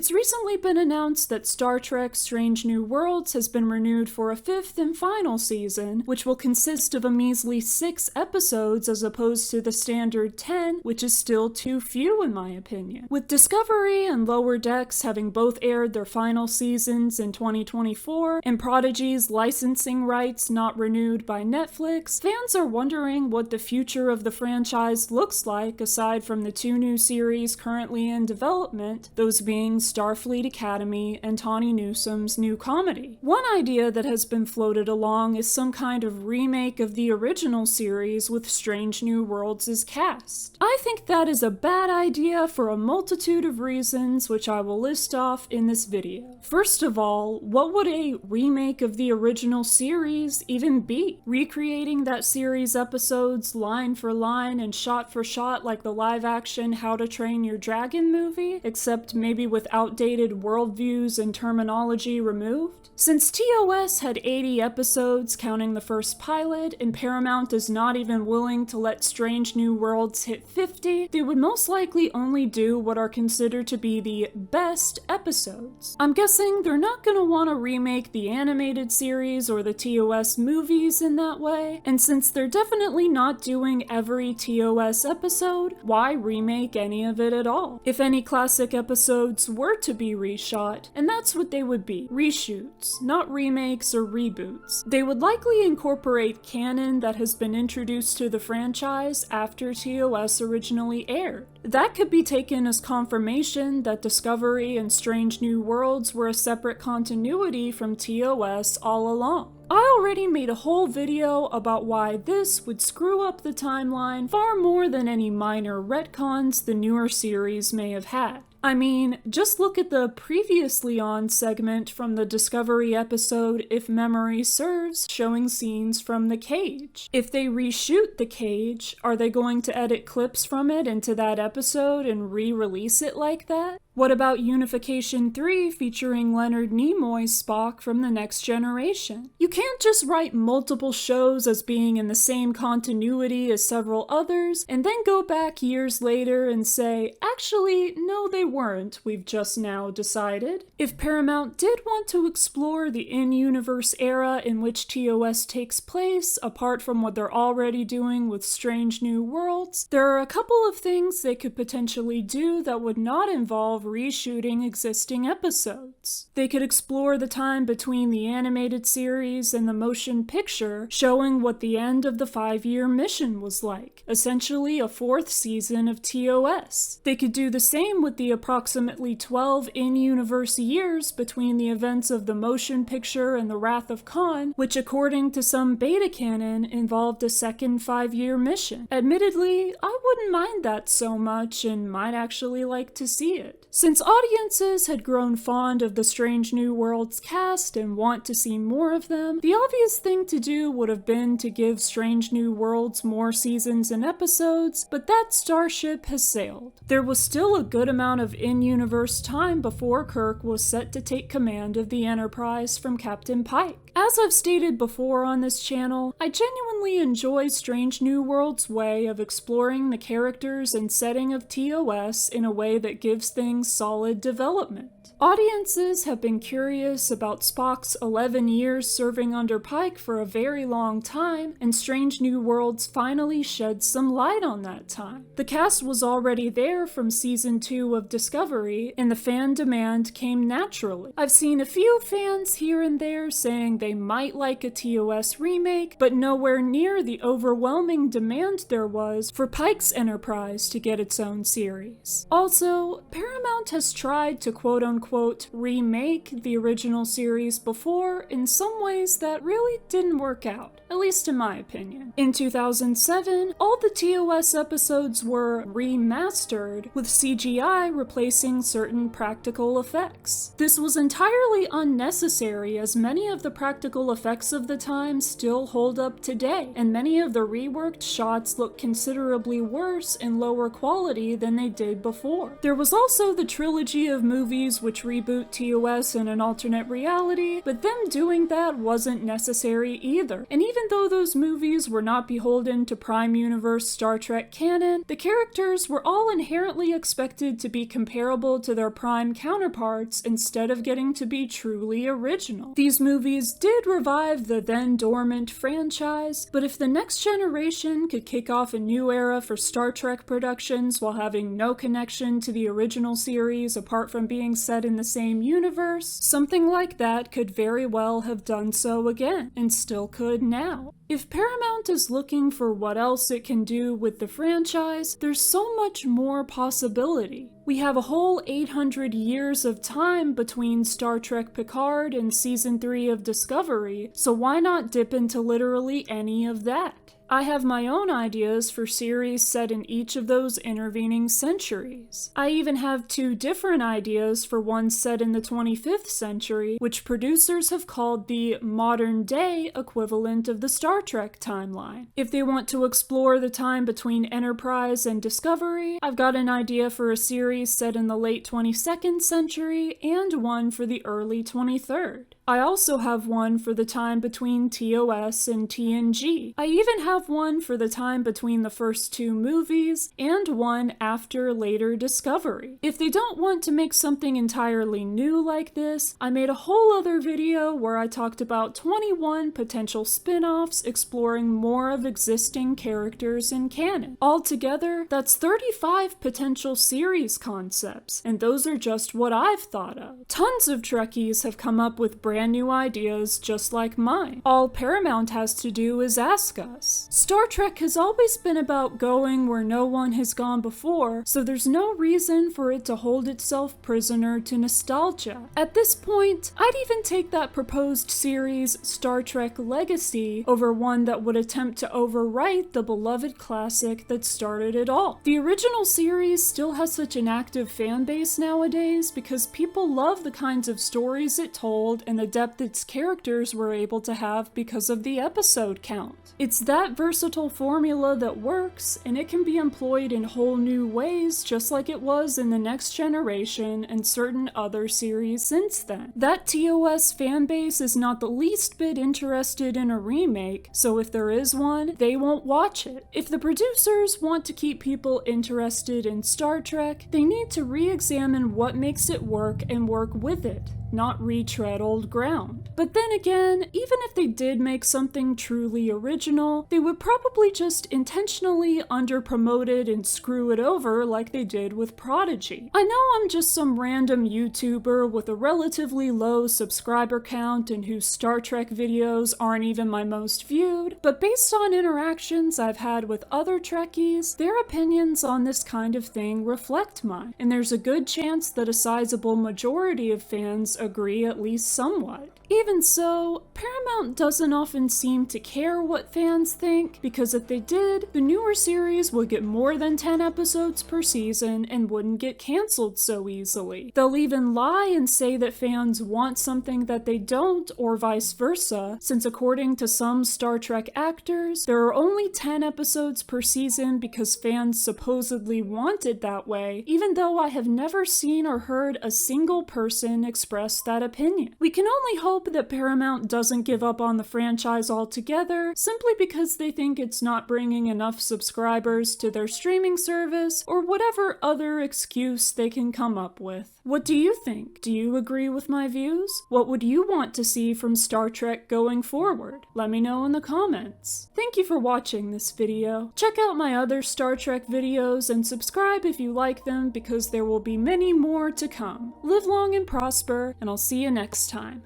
It's recently been announced that Star Trek Strange New Worlds has been renewed for a 5th and final season, which will consist of a measly 6 episodes as opposed to the standard 10, which is still too few in my opinion. With Discovery and Lower Decks having both aired their final seasons in 2024, and Prodigy's licensing rights not renewed by Netflix, fans are wondering what the future of the franchise looks like aside from the 2 new series currently in development, those being Starfleet Academy and Tawny Newsom's new comedy. One idea that has been floated along is some kind of remake of the original series with Strange New Worlds as cast. I think that is a bad idea for a multitude of reasons, which I will list off in this video. First of all, what would a remake of the original series even be? Recreating that series' episodes line for line and shot for shot like the live-action How to Train Your Dragon movie, except maybe with outdated worldviews and terminology removed? Since TOS had 80 episodes counting the first pilot, and Paramount is not even willing to let Strange New Worlds hit 50, they would most likely only do what are considered to be the best episodes. I'm guessing they're not gonna want to remake the animated series or the TOS movies in that way, and since they're definitely not doing every TOS episode, why remake any of it at all? If any classic episodes were to be reshot, and that's what they would be, reshoots, not remakes or reboots. They would likely incorporate canon that has been introduced to the franchise after TOS originally aired. That could be taken as confirmation that Discovery and Strange New Worlds were a separate continuity from TOS all along. I already made a whole video about why this would screw up the timeline far more than any minor retcons the newer series may have had. I mean, just look at the previously on segment from the Discovery episode If Memory Serves, showing scenes from The Cage. If they reshoot The Cage, are they going to edit clips from it into that episode and re-release it like that? What about Unification 3 featuring Leonard Nimoy's Spock from The Next Generation? You can't just write multiple shows as being in the same continuity as several others, and then go back years later and say, actually, no they weren't, we've just now decided. If Paramount did want to explore the in-universe era in which TOS takes place, apart from what they're already doing with Strange New Worlds, there are a couple of things they could potentially do that would not involve reshooting existing episodes. They could explore the time between the animated series and the motion picture, showing what the end of the 5-year mission was like, essentially a 4th season of TOS. They could do the same with the approximately 12 in-universe years between the events of the motion picture and the Wrath of Khan, which according to some beta canon involved a second 5-year mission. Admittedly, I wouldn't mind that so much and might actually like to see it. Since audiences had grown fond of the Strange New Worlds cast and want to see more of them, the obvious thing to do would have been to give Strange New Worlds more seasons and episodes, but that starship has sailed. There was still a good amount of in-universe time before Kirk was set to take command of the Enterprise from Captain Pike. As I've stated before on this channel, I genuinely enjoy Strange New Worlds' way of exploring the characters and setting of TOS in a way that gives things solid development. Audiences have been curious about Spock's 11 years serving under Pike for a very long time, and Strange New Worlds finally sheds some light on that time. The cast was already there from season 2 of Discovery, and the fan demand came naturally. I've seen a few fans here and there saying they might like a TOS remake, but nowhere near the overwhelming demand there was for Pike's Enterprise to get its own series. Also, Paramount has tried to quote-unquote remake the original series before in some ways that really didn't work out, at least in my opinion. In 2007, all the TOS episodes were remastered, with CGI replacing certain practical effects. This was entirely unnecessary as many of the practical effects of the time still hold up today, and many of the reworked shots look considerably worse and lower quality than they did before. There was also the trilogy of movies which which reboot TOS in an alternate reality, but them doing that wasn't necessary either. And even though those movies were not beholden to Prime Universe Star Trek canon, the characters were all inherently expected to be comparable to their Prime counterparts instead of getting to be truly original. These movies did revive the then dormant franchise, but if the next generation could kick off a new era for Star Trek productions while having no connection to the original series apart from being set in the same universe, something like that could very well have done so again, and still could now. If Paramount is looking for what else it can do with the franchise, there's so much more possibility. We have a whole 800 years of time between Star Trek Picard and Season 3 of Discovery, so why not dip into literally any of that? I have my own ideas for series set in each of those intervening centuries. I even have 2 different ideas for one set in the 25th century, which producers have called the modern-day equivalent of the Star Trek timeline. If they want to explore the time between Enterprise and Discovery, I've got an idea for a series set in the late 22nd century and one for the early 23rd. I also have one for the time between TOS and TNG. I even have one for the time between the first 2 movies, and one after later Discovery. If they don't want to make something entirely new like this, I made a whole other video where I talked about 21 potential spin-offs exploring more of existing characters in canon. Altogether, that's 35 potential series concepts, and those are just what I've thought of. Tons of Trekkies have come up with brand new ideas just like mine. All Paramount has to do is ask us. Star Trek has always been about going where no one has gone before, so there's no reason for it to hold itself prisoner to nostalgia. At this point, I'd even take that proposed series, Star Trek Legacy, over one that would attempt to overwrite the beloved classic that started it all. The original series still has such an active fan base nowadays because people love the kinds of stories it told and the depth its characters were able to have because of the episode count. It's that versatile formula that works, and it can be employed in whole new ways just like it was in the Next Generation and certain other series since then. That TOS fanbase is not the least bit interested in a remake, so if there is one, they won't watch it. If the producers want to keep people interested in Star Trek, they need to re-examine what makes it work and work with it, not retread old ground. But then again, even if they did make something truly original, they would probably just intentionally under-promote it and screw it over like they did with Prodigy. I know I'm just some random YouTuber with a relatively low subscriber count and whose Star Trek videos aren't even my most viewed, but based on interactions I've had with other Trekkies, their opinions on this kind of thing reflect mine, and there's a good chance that a sizable majority of fans agree at least somewhat. Even so, Paramount doesn't often seem to care what fans think, because if they did, the newer series would get more than 10 episodes per season and wouldn't get cancelled so easily. They'll even lie and say that fans want something that they don't, or vice versa, since according to some Star Trek actors, there are only 10 episodes per season because fans supposedly want it that way, even though I have never seen or heard a single person express that opinion. We can only hope that Paramount doesn't give up on the franchise altogether simply because they think it's not bringing enough subscribers to their streaming service, or whatever other excuse they can come up with. What do you think? Do you agree with my views? What would you want to see from Star Trek going forward? Let me know in the comments. Thank you for watching this video. Check out my other Star Trek videos and subscribe if you like them, because there will be many more to come. Live long and prosper, and I'll see you next time.